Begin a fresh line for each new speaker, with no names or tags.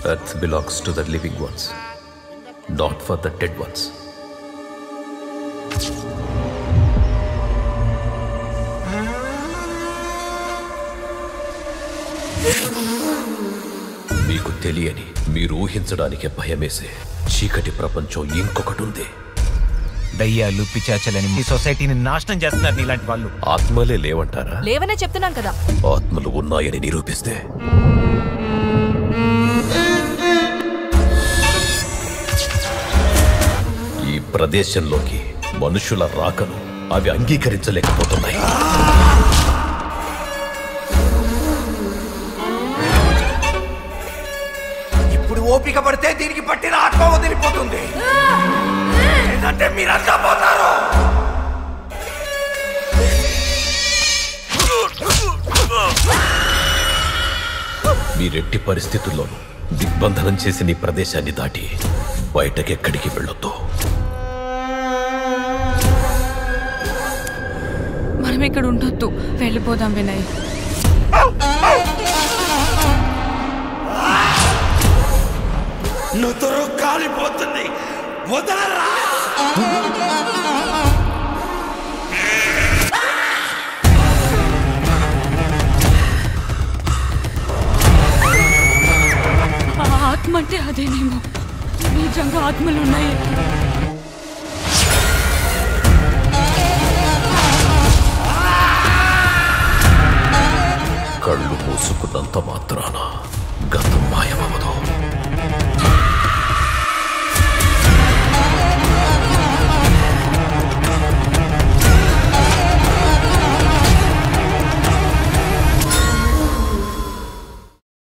Earth belongs to the living ones, not for the dead ones. మీకు తెలియని, మీరు ఊహించడానికి భయమేసే చీకటి ప్రపంచం ఇంకొకటి ఉంది.
దయ్యాలు పిచాచలని ఈ సొసైటీని నాశనం చేస్తున్నారు నీలాంటి వాళ్ళు.
ఆత్మలే లేవంటారా?
లేవనే చెప్తున్నాం కదా.
ఆత్మలు ఉన్నాయని నిరూపిస్తే ఈ ప్రదేశంలోకి మనుషుల రాకను అవి అంగీకరించలేకపోతున్నాయి.
ఇప్పుడు ఓపిక పడితే దీనికి పట్టిన ఆత్మ వదిలిపోతుంది, లేదంటే మీరంతా పోతారు.
మీరెట్టి పరిస్థితుల్లోనూ దిగ్బంధనం చేసిన ఈ ప్రదేశాన్ని దాటి బయటకెక్కడికి వెళ్ళొద్దు.
మనం ఇక్కడ ఉండొద్దు, వెళ్ళిపోదాం వినయ్.
నుదురు కాలిపోతుంది, వదలరా.
ఆత్మ అంటే అదేనేమో, నిజంగా ఆత్మలు ఉన్నాయి.
కళ్ళు మూసుకున్నంత మాత్రాన గతం మాయమవదు.